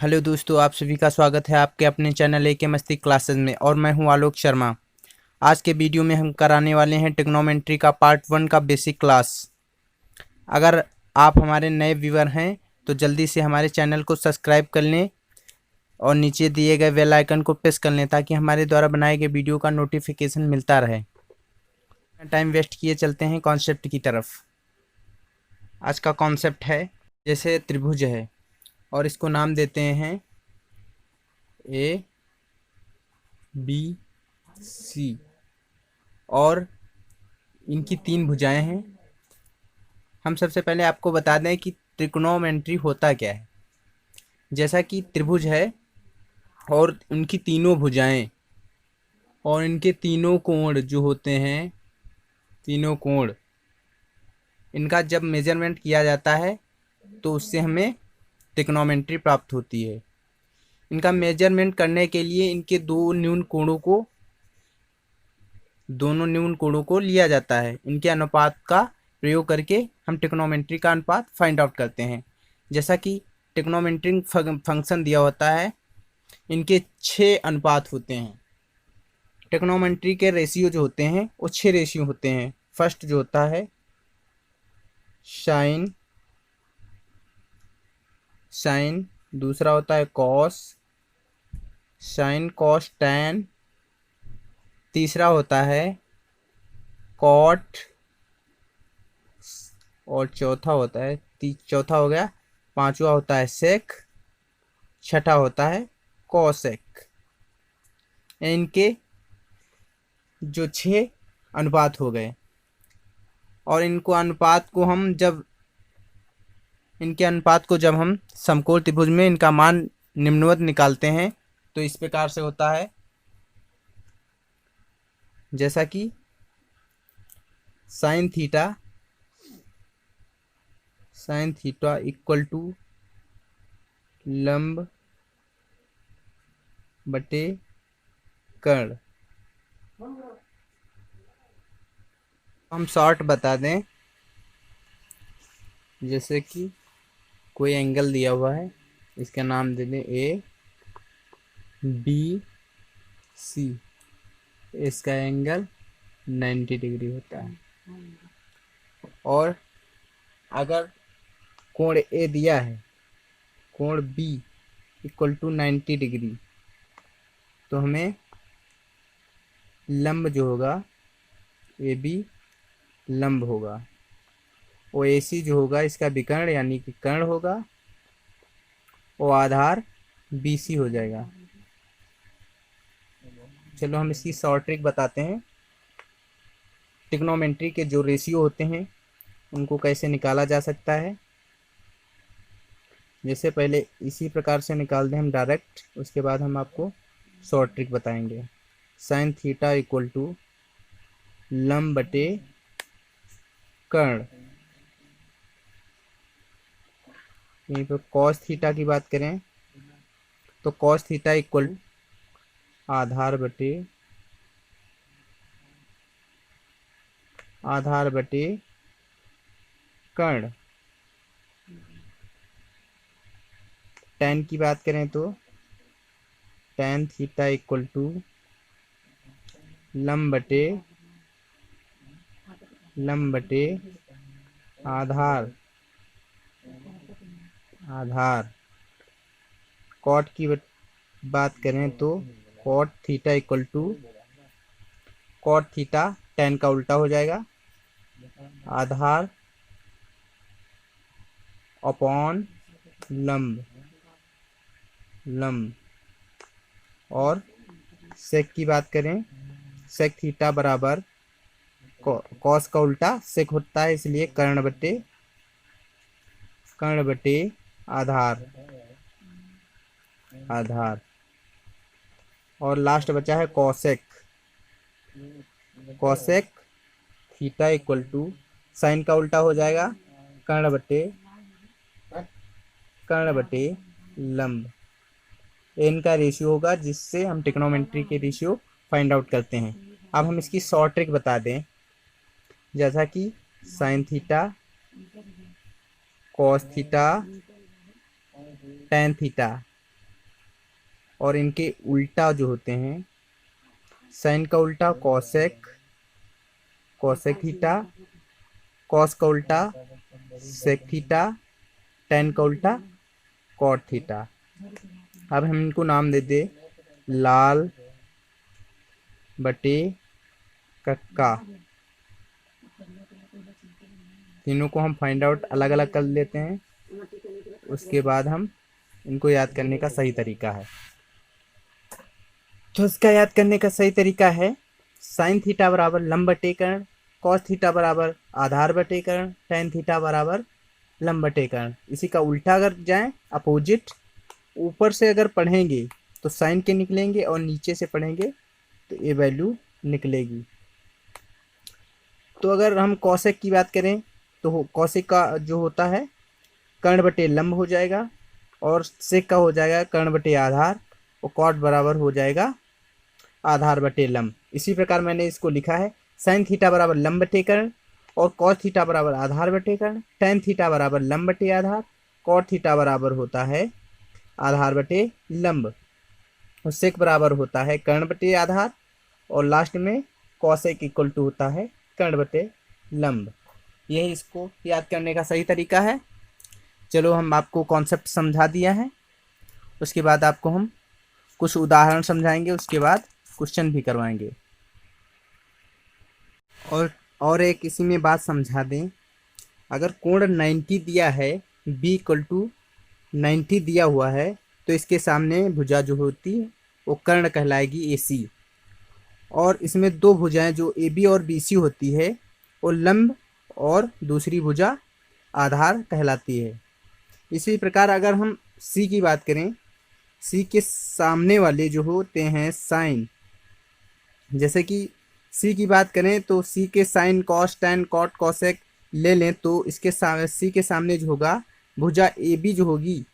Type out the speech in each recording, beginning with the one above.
Hello दोस्तों, आप सभी का स्वागत है आपके अपने चैनल ए के मस्ती क्लासेस में। और मैं हूं आलोक शर्मा। आज के वीडियो में हम कराने वाले हैं ट्रिग्नोमेट्री का पार्ट 1 का बेसिक क्लास। अगर आप हमारे नए व्यूअर हैं तो जल्दी से हमारे चैनल को सब्सक्राइब कर लें और नीचे दिए गए बेल आइकन को प्रेस कर लें ताकि हमारे द्वारा बनाए गए वीडियो का नोटिफिकेशन मिलता रहे। टाइम वेस्ट किए चलते हैं कॉन्सेप्ट की तरफ। आज का कॉन्सेप्ट है, जैसे त्रिभुज है और इसको नाम देते हैं ए बी सी और इनकी 3 भुजाएं हैं। हम सबसे पहले आपको बता दें कि ट्रिग्नोमेट्री होता क्या है। जैसा कि त्रिभुज है और उनकी तीनों भुजाएं और इनके तीनों कोण जो होते हैं, तीनों कोण, इनका जब मेजरमेंट किया जाता है तो उससे हमें ट्रिग्नोमेट्री प्राप्त होती है। इनका मेजरमेंट करने के लिए इनके दोनों न्यून कोणों को लिया जाता है। इनके अनुपात का प्रयोग करके हम ट्रिग्नोमेट्री का अनुपात फाइंड आउट करते हैं। जैसा कि ट्रिग्नोमेट्री फंक्शन दिया होता है, इनके 6 अनुपात होते हैं। ट्रिग्नोमेट्री के रेशियो जो होते हैं वो 6 रेशियो होते हैं। फर्स्ट जो होता है साइन, दूसरा होता है कॉस, साइन कॉस टैन, तीसरा होता है कॉट और चौथा होता है चौथा हो गया, पांचवा होता है सेक, छठा होता है कॉसेक। इनके जो 6 अनुपात हो गए और इनके अनुपात को जब हम समकोण त्रिभुज में इनका मान निम्नवत निकालते हैं तो इस प्रकार से होता है, जैसा कि साइन थीटा इक्वल टू लंब बटे कर्ण। हम शॉर्ट बता दें, जैसे कि कोई एंगल दिया हुआ है, इसका नाम दे दें ए बी सी। इसका एंगल 90 डिग्री होता है। और अगर कोण ए दिया है, कोण बी इक्वल टू 90 डिग्री, तो हमें लंब जो होगा ए बी लंब होगा, और ए सी जो होगा इसका विकर्ण यानी कि कर्ण होगा, और आधार बी सी हो जाएगा। चलो हम इसकी शॉर्ट ट्रिक बताते हैं। ट्रिग्नोमेट्री के जो रेशियो होते हैं उनको कैसे निकाला जा सकता है। जैसे पहले इसी प्रकार से निकाल दें हम डायरेक्ट, उसके बाद हम आपको शॉर्ट ट्रिक बताएंगे। साइन थीटा इक्वल टू लंब बटे कर्ण। यहीं पर कॉस थीटा की बात करें तो कॉस थीटा इक्वल आधार बटे कर्ण। टैन की बात करें तो टैन थीटा इक्वल टू लंब बटे आधार। कॉट की बात करें तो cot theta equal to cot theta tan का उल्टा हो जाएगा, आधार अपॉन लंब। और सेक की बात करें, सेक थीटा बराबर कॉस का उल्टा सेक होता है, इसलिए कर्ण बटे आधार। और लास्ट बचा है cosec theta equal to sine का उल्टा हो जाएगा, कर्ण बटे लंब। एन का रेशियो होगा जिससे हम ट्रिग्नोमेट्री के रेशियो फाइंड आउट करते हैं। अब हम इसकी शॉर्ट ट्रिक बता दें, जैसा कि sine theta, cos theta, tan theta और इनके उल्टा जो होते हैं, साइन का उल्टा कॉसेक, कॉसेक थीटा, कॉस का उल्टा सेक थीटा, टेन का उल्टा कॉट थीटा। अब हम इनको नाम दे दे लाल बटे कक्का। तीनों को हम फाइंड आउट अलग अलग कर लेते हैं, उसके बाद हम इनको याद करने का सही तरीका है। तो इसका याद करने का सही तरीका है साइन थीटा बराबर लंब बटे कर्ण, कॉस थीटा बराबर आधार बटे कर्ण, टेन थीटा बराबर लंब बटे कर्ण। इसी का उल्टा अगर जाएं अपोजिट, ऊपर से अगर पढ़ेंगे तो साइन के निकलेंगे और नीचे से पढ़ेंगे तो ये वैल्यू निकलेगी। तो अगर हम कॉसेक की बात करें तो कॉसेक का जो होता है कर्ण बटे लंब हो जाएगा, और सेक का हो जाएगा कर्ण बटे आधार, और कॉट बराबर हो जाएगा आधार बटे लंब। इसी प्रकार मैंने इसको लिखा है साइन थीटा बराबर लंब बटे कर्ण, और कॉस थीटा बराबर आधार बटे कर्ण, टेन थीटा बराबर लंब बटे आधार, कॉट थीटा बराबर होता है आधार बटे लंब, और सेक बराबर होता है कर्ण बटे आधार, और लास्ट में कॉसेक इक्वल टू होता है कर्ण बटे लंब। यही इसको याद करने का सही तरीका है। चलो हम आपको कॉन्सेप्ट समझा दिया है, उसके बाद आपको हम कुछ उदाहरण समझाएंगे, उसके बाद क्वेश्चन भी करवाएंगे। और एक इसी में बात समझा दें, अगर कोण 90 दिया है, बी इक्वल टू 90 दिया हुआ है, तो इसके सामने भुजा जो होती है वो कर्ण कहलाएगी AC, और इसमें दो भुजाएं जो AB और BC होती है वो लंब और दूसरी भुजा आधार कहलाती है। इसी प्रकार अगर हम C की बात करें, C के सामने वाले जो होते हैं साइन, जैसे कि C की बात करें तो C के sine cos tan cot cosec ले लें, तो इसके C के सामने जो होगा भुजा AB जो होगी,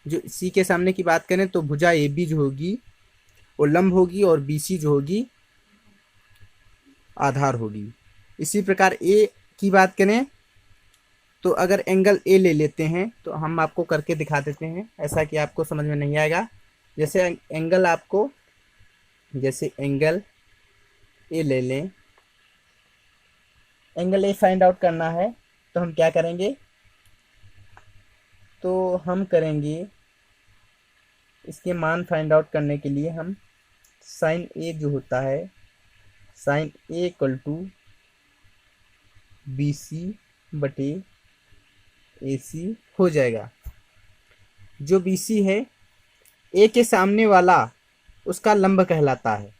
जो C के सामने की बात करें तो भुजा AB जो होगी वो लंब होगी, और BC जो होगी आधार होगी। इसी प्रकार A की बात करें तो अगर एंगल A ले लेते हैं, तो हम आपको करके दिखा देते हैं, ऐसा कि आपको समझ में नहीं आएगा। जैसे एंगल A ले लें, एंगल A फाइंड आउट करना है तो हम क्या करेंगे, तो हम करेंगे इसके मान फाइंड आउट करने के लिए हम साइन A जो होता है, sine A equal to BC बटे AC हो जाएगा। जो BC है A के सामने वाला उसका लंब कहलाता है।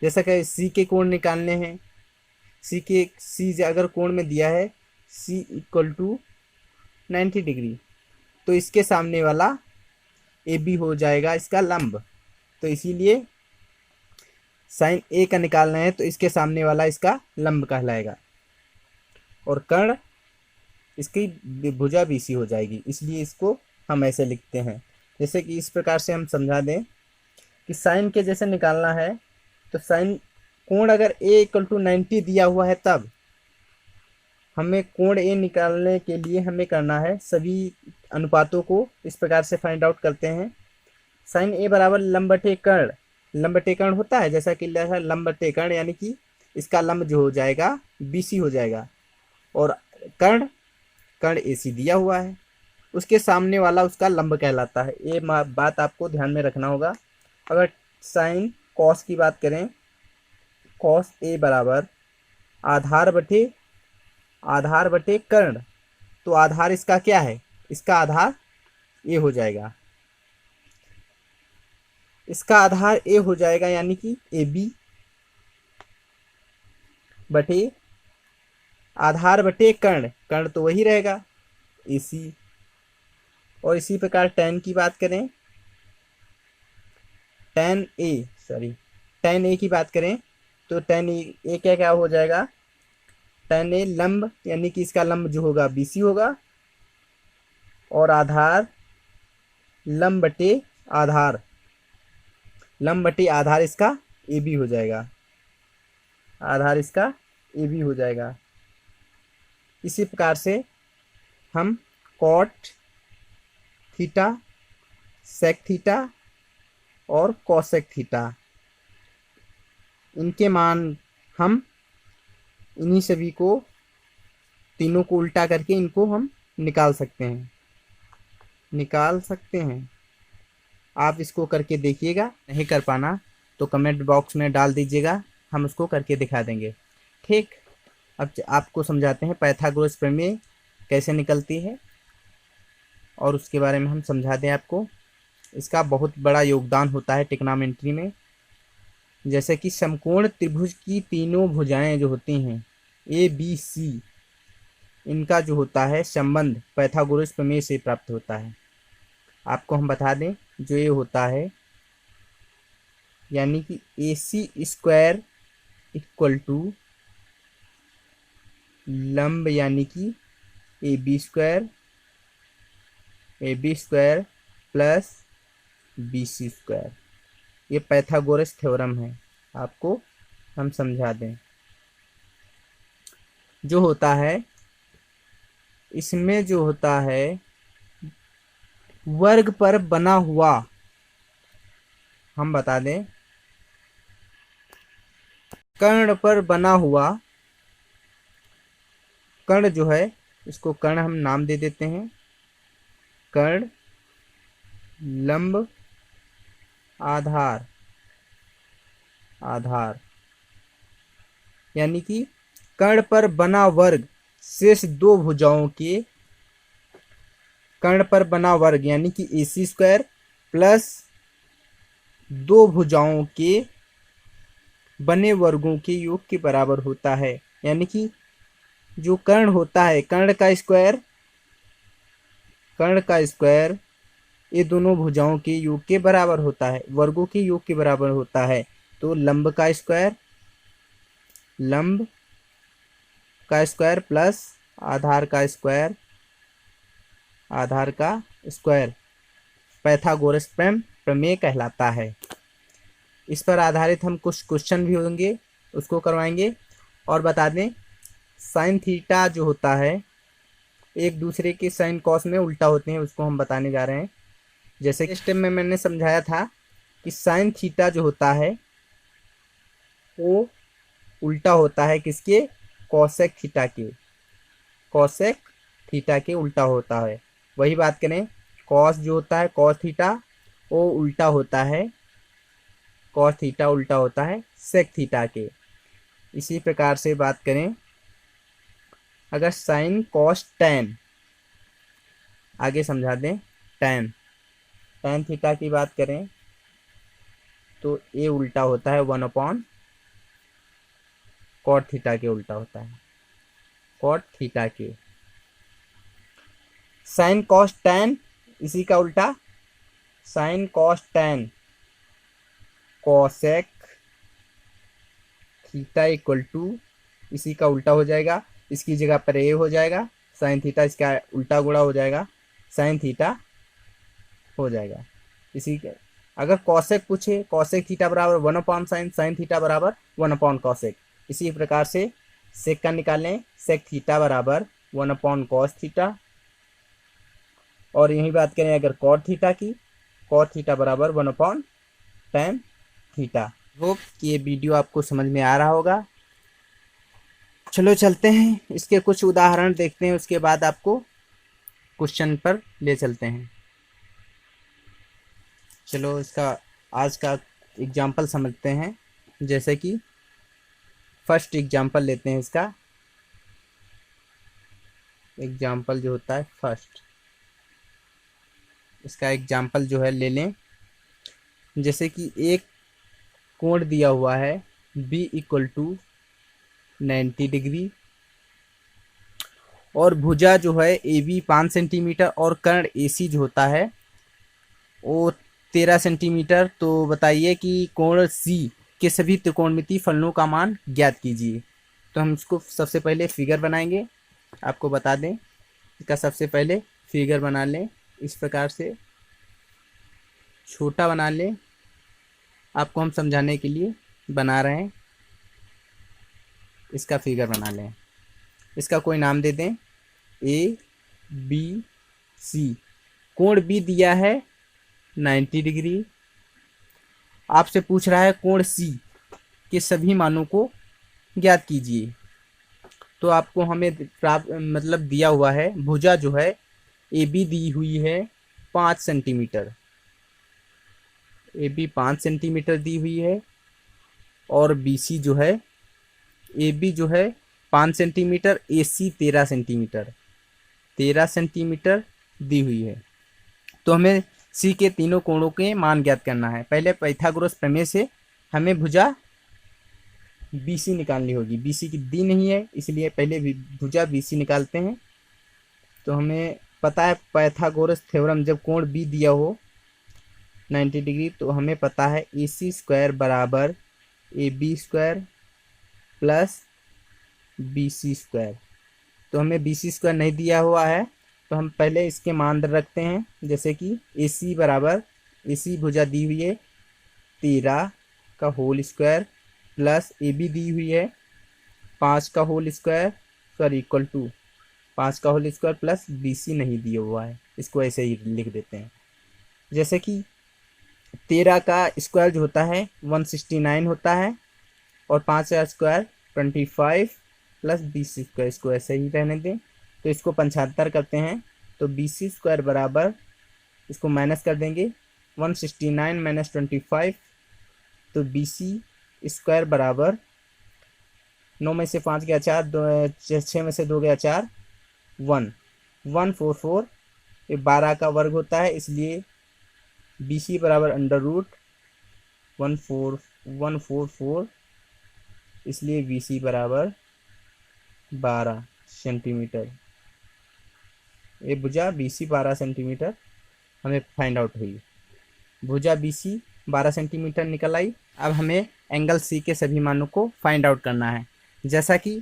जैसा कि C के कोण निकालने हैं, C अगर कोण में दिया है C इक्वल टू 90 डिग्री, तो इसके सामने वाला AB हो जाएगा इसका लंब। तो इसीलिए साइन A का निकालना है तो इसके सामने वाला इसका लंब कहलाएगा, और कर्ण इसकी भुजा BC हो जाएगी, इसलिए इसको हम ऐसे लिखते हैं। जैसे कि इस प्रकार से हम समझा दें कि साइन के जैसे निकालना है, तो साइन कोण अगर A इक्वल टू 90 दिया हुआ है, तब हमें कोण A निकालने के लिए हमें करना है सभी अनुपातों को इस प्रकार से फाइंड आउट करते हैं। साइन A बराबर लंब बटे कर्ण, लंब बटे कर्ण होता है, जैसा कि लिखा है लंब बटे कर्ण, यानी कि इसका लंब जो हो जाएगा BC हो जाएगा, और कर्ण AC दिया हुआ है, उसके सामने वाला उसका लंब कहलाता है। ये बात आपको ध्यान में रखना होगा। अगर साइन कॉस की बात करें, कॉस A बराबर आधार बटे कर्ण, तो आधार इसका क्या है, इसका आधार A हो जाएगा, इसका आधार A हो जाएगा, यानी कि AB बटे आधार बटे कर्ण तो वही रहेगा AC। और इसी प्रकार टेन की बात करें, टेन ए की बात करें तो टेन ए क्या हो जाएगा, टेन ए लंब, यानी कि इसका लंब जो होगा BC होगा, और आधार लंब बटे आधार इसका AB हो जाएगा, आधार इसका AB हो जाएगा। इसी प्रकार से हम कॉट थीटा, सेक थीटा और कोसेक थीटा, इनके मान हम इन्हीं सभी को तीनों को उल्टा करके इनको हम निकाल सकते हैं। आप इसको करके देखिएगा, नहीं कर पाना तो कमेंट बॉक्स में डाल दीजिएगा, हम उसको करके दिखा देंगे। ठीक, अब आपको समझाते हैं पाइथागोरस प्रमेय कैसे निकलती है और उसके बारे में हम समझा दें आपको। इसका बहुत बड़ा योगदान होता है ट्रिग्नोमेट्री में। जैसे कि समकोण त्रिभुज की तीनों भुजाएं जो होती हैं ए बी सी, इनका जो होता है संबंध पाइथागोरस प्रमेय से प्राप्त होता है। आपको हम बता दें, जो ये होता है यानी कि A C square equal to लंब यानी कि A B square plus B C square, ये पाइथागोरस थ्योरम है। आपको हम समझा दें, जो होता है इसमें जो होता है वर्ग पर बना हुआ, हम बता दें कर्ण पर बना हुआ, कर्ण जो है इसको कर्ण हम नाम दे देते हैं, कर्ण लंब आधार यानी कि कर्ण पर बना वर्ग शेष दो भुजाओं के, कर्ण पर बना वर्ग यानी कि ए सी स्क्वायर प्लस दो भुजाओं के बने वर्गों के योग के बराबर होता है। यानी कि जो कर्ण होता है, कर्ण का स्क्वायर ये दोनों भुजाओं के योग के बराबर होता है, वर्गों के योग के बराबर होता है। तो लंब का स्क्वायर प्लस आधार का स्क्वायर पाइथागोरस प्रमेय कहलाता है। इस पर आधारित हम कुछ क्वेश्चन भी होंगे, उसको करवाएंगे। और बता दें, साइन थीटा जो होता है एक दूसरे के साइन कॉस में उल्टा होते हैं, उसको हम बताने जा रहे हैं। जैसे कि स्टेप में मैंने समझाया था कि साइन थीटा जो होता है वो उल्टा होता है किसके, कोसेक थीटा के उल्टा होता है। वही बात करें, कॉस जो होता है कॉस थीटा वो उल्टा होता है, कॉस थीटा उल्टा होता है सेक थीटा के। इसी प्रकार से बात करें, अगर साइन कॉस टैन, आगे समझा दें, टैन थीटा की बात करें तो ये उल्टा होता है 1/cot थीटा के उल्टा होता है, कॉट थीटा के। साइन कॉस टैन इसी का उल्टा, sine cos tan cosec theta equal to, इसी का उल्टा हो जाएगा, इसकी जगह पर ए हो जाएगा, साइन थीटा इसका उल्टा गुणा हो जाएगा, साइन थीटा हो जाएगा। इसी के अगर कॉसेक पूछे, कॉसेक थीटा बराबर 1/sin, साइन थीटा बराबर 1/cosec। इसी प्रकार से सेक का निकालें, सेक थीटा बराबर 1/cos थीटा। और यही बात करें अगर कॉट थीटा की, कॉट थीटा बराबर 1/tan थीटा। होप कि ये वीडियो आपको समझ में आ रहा होगा। चलो चलते हैं, इसके कुछ उदाहरण देखते हैं, उसके बाद आपको क्वेश्चन पर ले चलते हैं। चलो इसका आज का एग्जाम्पल समझते हैं। जैसे कि फर्स्ट एग्जाम्पल लेते हैं, इसका एग्जाम्पल जो होता है फर्स्ट, इसका एग्जाम्पल जो है ले लें। जैसे कि एक कोण दिया हुआ है b इक्वल टू 90 डिग्री और भुजा जो है ए बी 5 सेंटीमीटर और कर्ण ए सी जो होता है वो 13 सेंटीमीटर। तो बताइए कि कोण सी के सभी त्रिकोणमितीय फलनों का मान ज्ञात कीजिए। तो हम इसको सबसे पहले फिगर बनाएंगे, आपको बता दें इसका सबसे पहले फिगर बना लें, इस प्रकार से छोटा बना लें, आपको हम समझाने के लिए बना रहे हैं। इसका फिगर बना लें, इसका कोई नाम दे दें, ए बी सी। कोण बी दिया है 90 डिग्री आपसे पूछ रहा है कोण सी के सभी मानों को ज्ञात कीजिए। तो आपको हमें प्राप्त मतलब दिया हुआ है भुजा जो है ए बी दी हुई है 5 सेंटीमीटर, ए बी 5 सेंटीमीटर दी हुई है, और बी सी जो है ए बी जो है 5 सेंटीमीटर, ए सी 13 सेंटीमीटर, 13 सेंटीमीटर दी हुई है। तो हमें सी के तीनों कोणों के मान ज्ञात करना है। पहले पाइथागोरस प्रमेय से हमें भुजा बी सी निकालनी होगी। बी सी की दी नहीं है, इसलिए पहले भुजा बी सी निकालते हैं। तो हमें पता है पाइथागोरस थ्योरम, जब कोण बी दिया हो 90 डिग्री, तो हमें पता है ए सी स्क्वायर बराबर A B square plus B C square. तो हमें बी सी स्क्वायर नहीं दिया हुआ है, तो हम पहले इसके मान रखते हैं। जैसे कि ए सी बराबर, ए सी भुजा दी हुई है 13 का whole square plus A B दी हुई है 5 का whole square, sorry equal to 5 का whole square plus B C नहीं दिया हुआ है, इसको ऐसे ही लिख देते हैं। जैसे कि 13 का स्क्वायर जो होता है 169 होता है, और 5 का square 25 plus B C square, इसको ऐसे ही रहने दें। तो इसको 75 करते हैं, तो बी सी स्क्वायर बराबर, इसको माइनस कर देंगे 169 माइनस 25, तो बी सी स्क्वायर बराबर 9 में से 5 गया 4, 6 में से 2 गया 4, 144, ये 12 का वर्ग होता है, इसलिए बी सी बराबर अंडर रूट 144, इसलिए बी सी बराबर 12 सेंटीमीटर। ये भुजा बी सी 12 सेंटीमीटर हमें फाइंड आउट हुई। भुजा बी सी 12 सेंटीमीटर निकल आई। अब हमें एंगल सी के सभी मानों को फाइंड आउट करना है। जैसा कि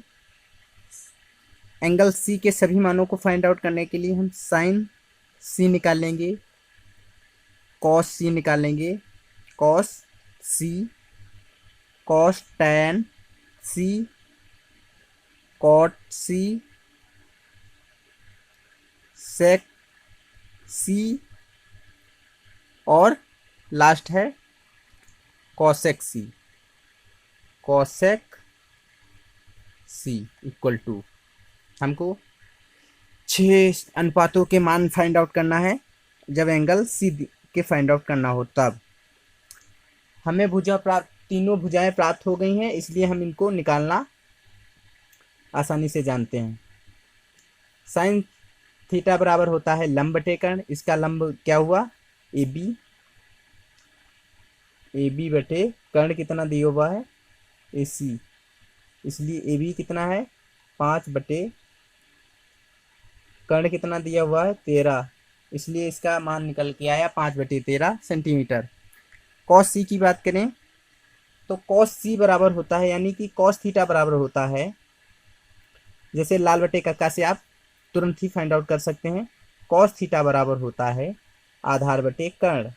एंगल सी के सभी मानों को फाइंड आउट करने के लिए हम साइन सी निकालेंगे, कॉस सी निकालेंगे, cos C, cos tan C, cot C, sec C, और लास्ट है cosec C, cosec C equal to, हमको 6 अनुपातों के मान फाइंड आउट करना है। जब एंगल सी के फाइंड आउट करना हो तब हमें तीनों भुजाएं प्राप्त हो गई हैं, इसलिए हम इनको निकालना आसानी से जानते हैं। साइन थीटा बराबर होता है लंब बटे कर्ण। इसका लंब क्या हुआ ए बी, ए बी बटे कर्ण कितना दिया हुआ है ए सी, इसलिए ए बी कितना है 5 बटे कर्ण कितना दिया हुआ है 13, इसलिए इसका मान निकल के आया 5 बटे 13 सेंटीमीटर। कॉस सी की बात करें तो कॉस सी बराबर होता है, यानी कि कॉस थीटा बराबर होता है, जैसे लाल बटे कक्का से आप तुरंत ही फाइंड आउट कर सकते हैं। कॉस थीटा बराबर होता है आधार बटे कर्ण,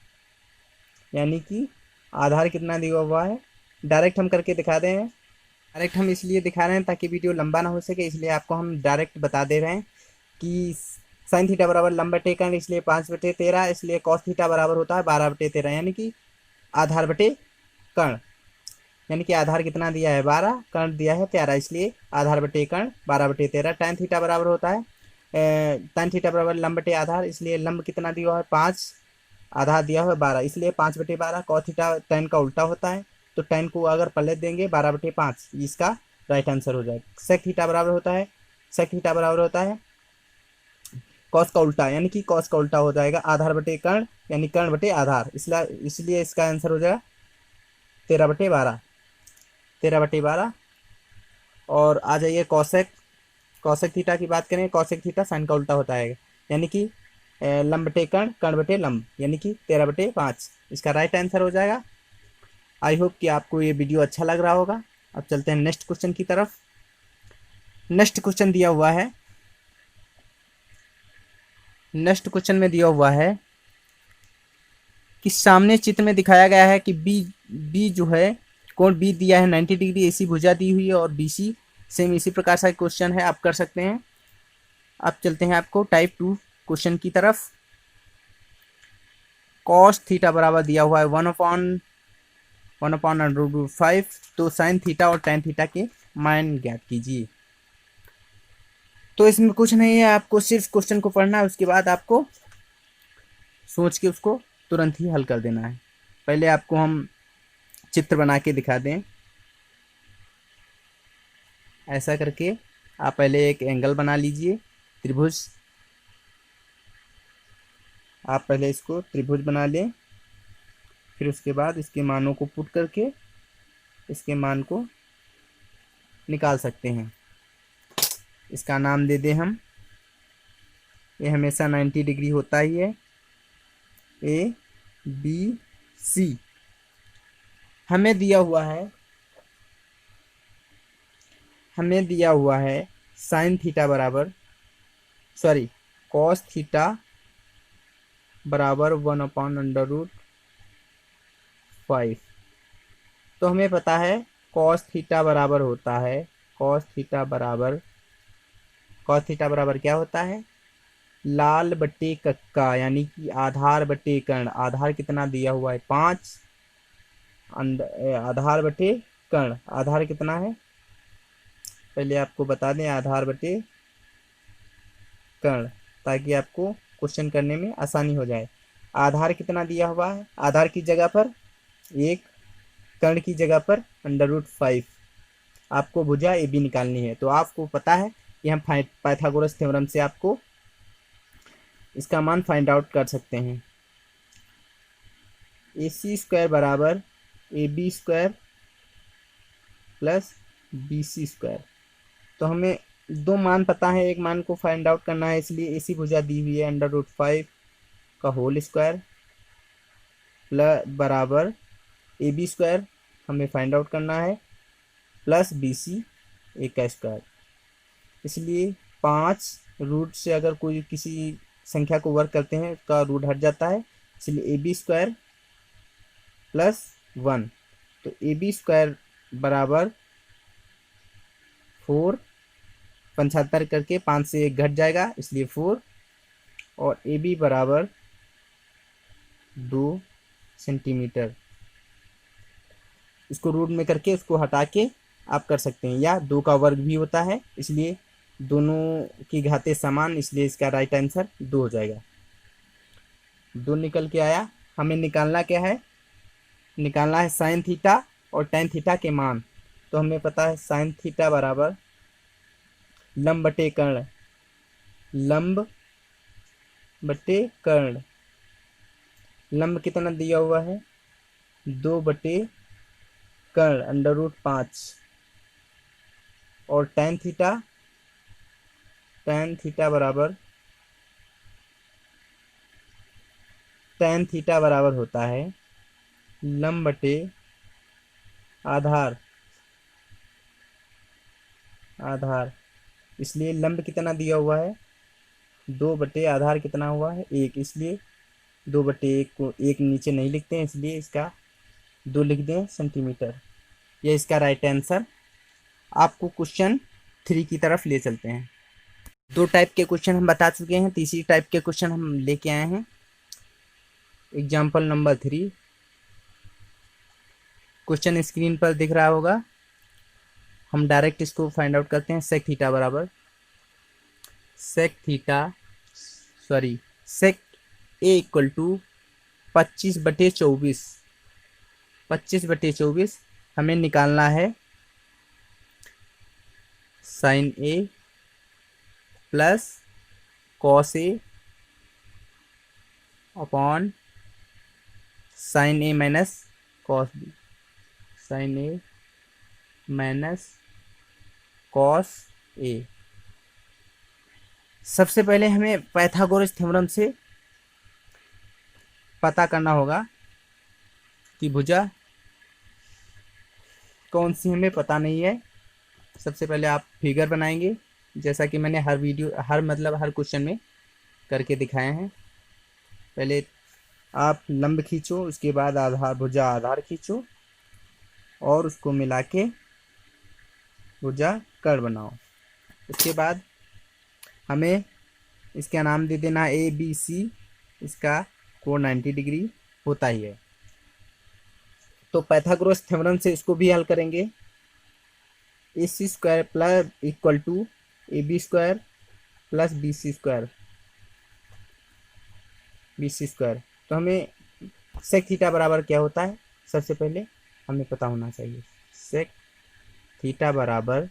यानी कि आधार कितना दिया हुआ है, डायरेक्ट हम करके दिखा रहे हैं। डायरेक्ट हम इसलिए दिखा रहे हैं ताकि वीडियो लंबा ना हो सके, इसलिए आपको हम डायरेक्ट बता दे रहे हैं कि साइन थीटा बराबर लंब बटे कर्ण, इसलिए 5 बटे 13, इसलिए कॉस थीटा बराबर होता है 12 बटे 13, यानी कि आधार बटे कर्ण, यानी कि आधार कितना दिया है 12, कर्ण दिया है 13, इसलिए आधार बटे कर्ण 12 बटे 13। टैन थीटा बराबर होता है टैन थीटा बराबर लंब बटे आधार, इसलिए लंब कितना दिया हुआ है 5, आधार दिया हुआ है 12, इसलिए 5 बटे 12। कॉस थीटा टैन का उल्टा होता है, तो टैन को अगर पलट देंगे 12 बटे 5, इसका राइट आंसर हो जाएगा। सेक थीटा बराबर होता है, सेक थीटा बराबर होता है कॉस का उल्टा, यानी कि कॉस का उल्टा हो जाएगा आधार बटे कर्ण, यानी कर्ण बटे आधार, इसलिए इसका आंसर हो जाएगा 13 बटे 12, 13 बटे 12। और आ जाइए कॉसेक, कॉसेक थीटा की बात करें, कॉसेक थीटा साइन का उल्टा होता है, यानी कि लंब बटे कर्ण, कर्ण बटे लंब, यानी कि 13 बटे 5, इसका राइट आंसर हो जाएगा। आई होप कि आपको ये वीडियो अच्छा लग रहा होगा। अब चलते हैं नेक्स्ट क्वेश्चन की तरफ। नेक्स्ट क्वेश्चन दिया हुआ है, नेक्स्ट क्वेश्चन में दिया हुआ है कि सामने चित्र में दिखाया गया है कि बी जो है कोण बी दिया है 90 डिग्री, ऐसी भुजा दी हुई है, और बी सी सेम इसी प्रकार का क्वेश्चन है, आप कर सकते हैं। अब चलते हैं आपको टाइप 2 क्वेश्चन की तरफ। कॉस थीटा बराबर दिया हुआ है 1/√2 1/√5। तो साइन थीटा और टेन थीटा के मान ज्ञात कीजिए। तो इसमें कुछ नहीं है, आपको सिर्फ क्वेश्चन को पढ़ना है, उसके बाद आपको सोच के उसको तुरंत ही हल कर देना है। पहले आपको हम चित्र बना के दिखा दें। ऐसा करके आप पहले एक एंगल बना लीजिए, त्रिभुज। आप पहले इसको त्रिभुज बना लें, फिर उसके बाद इसके मानों को पुट करके इसके मान को निकाल सकते हैं। इसका नाम दे दें हम, ये हमेशा 90 डिग्री होता ही है, ए बी सी। हमें दिया हुआ है साइन थीटा बराबर, सॉरी, कॉस थीटा बराबर 1/√5। तो हमें पता है कॉस थीटा बराबर होता है, कॉस थीटा बराबर क्या होता है, लाल बट्टे कक्का, यानी कि आधार बट्टे कर्ण। आधार कितना दिया हुआ है, 5, आधार बटे कर्ण। आधार कितना है पहले आपको बता दें, आधार बटे कर्ण, ताकि आपको क्वेश्चन करने में आसानी हो जाए। आधार कितना दिया हुआ है, आधार की जगह पर 1, कर्ण की जगह पर √5। आपको भुजा ए बी निकालनी है। तो आपको पता है कि हम पाइथागोरस थ्योरम से आपको इसका मान फाइंड आउट कर सकते हैं। AC² बराबर AB² प्लस BC²। तो हमें दो मान पता है, एक मान को फाइंड आउट करना है, इसलिए AC भुजा दी हुई है √5 का होल स्क्वायर प्लस बराबर AB² हमें फाइंड आउट करना है प्लस BC ए का स्क्वायर। इसलिए 5 रूट से अगर कोई किसी संख्या को वर्क करते हैं उसका रूट हट जाता है, इसलिए AB² प्लस 1। तो AB² बराबर 4, 75 करके 5 से 1 घट जाएगा, इसलिए 4, और AB बराबर 2 सेंटीमीटर। इसको रूट में करके उसको हटा के आप कर सकते हैं, या 2 का वर्ग भी होता है, इसलिए दोनों की घातें समान, इसलिए इसका राइट आंसर 2 हो जाएगा। 2 निकल के आया। हमें निकालना क्या है, निकालना है साइन थीटा और टेन थीटा के मान। तो हमें पता है साइन थीटा बराबर लंब बटे कर्ण, लंब बटे कर्ण। लंब कितना दिया हुआ है, 2 बटे कर्ण √5, और टेन थीटा बराबर होता है लंब बटे आधार। इसलिए लंब कितना दिया हुआ है, 2 बटे आधार कितना हुआ है 1, इसलिए 2/1 को 1 नीचे नहीं लिखते हैं, इसलिए इसका 2 लिख दें सेंटीमीटर। यह इसका राइट आंसर। आपको क्वेश्चन 3 की तरफ ले चलते हैं। 2 टाइप के क्वेश्चन हम बता चुके हैं, तीसरी टाइप के क्वेश्चन हम लेके आए हैं। एग्जाम्पल नंबर 3, क्वेश्चन स्क्रीन पर दिख रहा होगा। हम डायरेक्ट इसको फाइंड आउट करते हैं। सेक थीटा बराबर सेक ए इक्वल टू 25/24। 25/24 हमें निकालना है sign A plus cos A upon sine A minus cos B, sign A minus cos A. सबसे पहले हमें पाइथागोरस थ्योरम से पता करना होगा कि भुजा कौन सी, हमें पता नहीं है। सबसे पहले आप फिगर बनाएंगे, जैसा कि मैंने हर क्वेश्चन में करके दिखाए हैं। पहले आप लंब खींचो, उसके बाद भुजा आधार खींचो और उसको मिला के भुजा कर्ण बनाओ। उसके बाद हमें इसका नाम दे देना ABC, इसका कोण 90 डिग्री होता ही है। तो पाइथागोरस थ्योरम से इसको भी हल करेंगे। AC square plus equal to AB square plus BC square, तो हमें सेक थीटा बराबर क्या होता है, सबसे पहले हमें पता होना चाहिए। सेक थीटा बराबर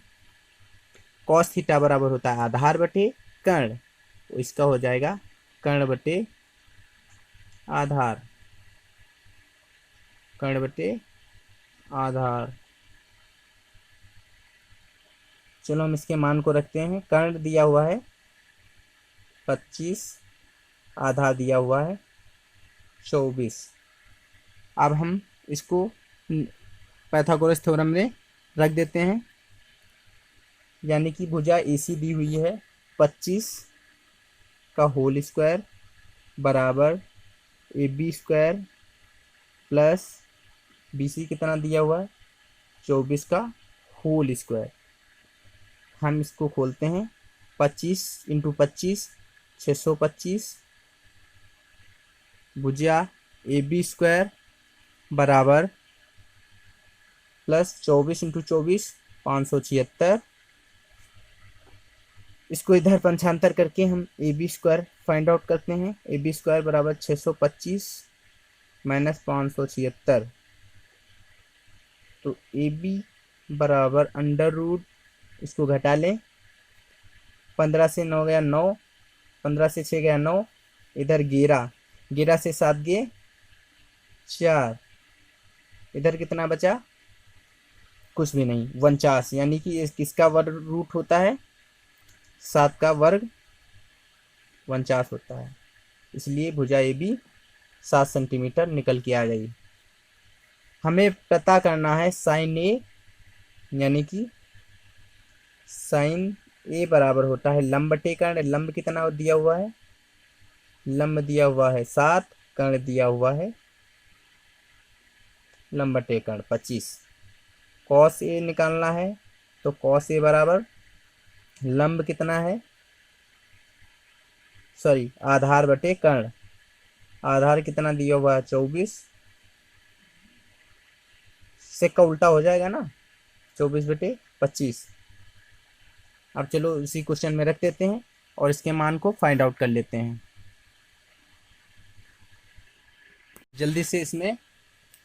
कॉस थीटा बराबर होता है आधार बटे कर्ण, तो इसका हो जाएगा कर्ण बटे आधार, कर्ण बटे आधार। चलो हम इसके मान को रखते हैं। कर्ण दिया हुआ है 25, आधार दिया हुआ है 24। अब हम इसको पाइथागोरस थ्योरम में रख देते हैं, यानी कि भुजा AC दी हुई है 25 का होल स्क्वायर बराबर AB स्क्वायर प्लस BC कितना दिया हुआ है 24 का होल स्क्वायर। हम इसको खोलते हैं, 25 इंटू 25 625 भुजा AB स्क्वायर बराबर प्लस 24 इंटू 24 576। इसको इधर पंचांतर करके हम AB स्क्वायर फाइंड आउट करते हैं। AB स्क्वायर बराबर 625 माइनस 576, तो AB बराबर अंडर रूट, इसको घटा लें, 15 से 9 गया 9, 15 से 6 गया 9, इधर 11, 11 से 7 गए 4, इधर कितना बचा, कुछ भी नहीं, 49, यानी कि किसका वर्ग रूट होता है, 7 का वर्ग 49 होता है। इसलिए भुजा AB 7 सेंटीमीटर निकल के आ गई। हमें पता करना है साइन A, यानी कि साइन A बराबर होता है लंब बटे कर्ण। लंब कितना दिया हुआ है, लंब दिया हुआ है 7, कर्ण दिया हुआ है लंब बटे कर्ण 25। कॉस A निकालना है, तो कॉस A बराबर लंब कितना है, सॉरी आधार बटे कर्ण, आधार कितना दिया हुआ है 24, सेक का उल्टा हो जाएगा ना, 24 बटे 25। अब चलो इसी क्वेश्चन में रख देते हैं और इसके मान को फाइंड आउट कर लेते हैं। जल्दी से इसमें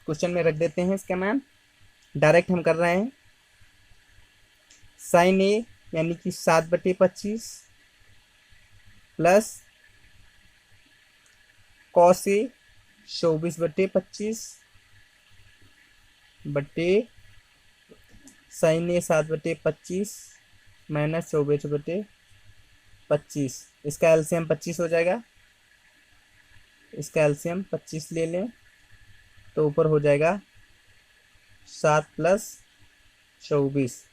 क्वेश्चन में रख देते हैं इसका मान, डायरेक्ट हम कर रहे हैं। साइन A यानी कि 7 बटे 25 प्लस कॉस A 24 बटे 25 बटे साइन A 7 बटे 25 माइनस 24 बटे 25। इसका एलसीएम 25 हो जाएगा, इसका एलसीएम 25 ले लें तो ऊपर हो जाएगा 7 प्लस 24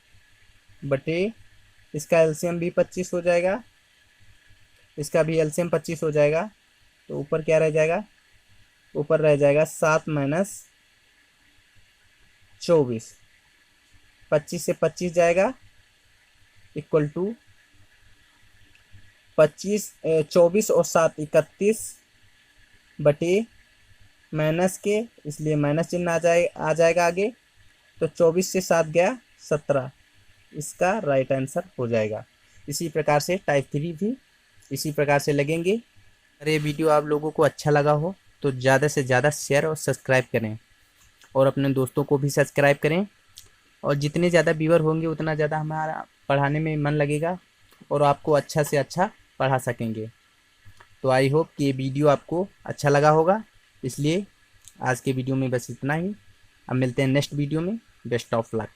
बटे, इसका एलसीएम भी 25 हो जाएगा, इसका भी एलसीएम 25 हो जाएगा, तो ऊपर क्या रह जाएगा, ऊपर रह जाएगा 7 माइनस 24, 25 से 25 जाएगा इक्वल टू 24 और 7 31 बटे माइनस के, इसलिए माइनस चिन्ह आ जाएगा आगे, तो 24 से 7 गया 17, इसका राइट आंसर हो जाएगा। इसी प्रकार से टाइप 3 भी इसी प्रकार से लगेंगे। अगर ये वीडियो आप लोगों को अच्छा लगा हो तो ज़्यादा से ज़्यादा शेयर और सब्सक्राइब करें और अपने दोस्तों को भी सब्सक्राइब करें, और जितने ज़्यादा व्यूअर होंगे उतना ज़्यादा हमारा पढ़ाने में मन लगेगा और आपको अच्छा से अच्छा पढ़ा सकेंगे। तो आई होप कि ये वीडियो आपको अच्छा लगा होगा, इसलिए आज के वीडियो में बस इतना ही। अब मिलते हैं नेक्स्ट वीडियो में। Best of luck.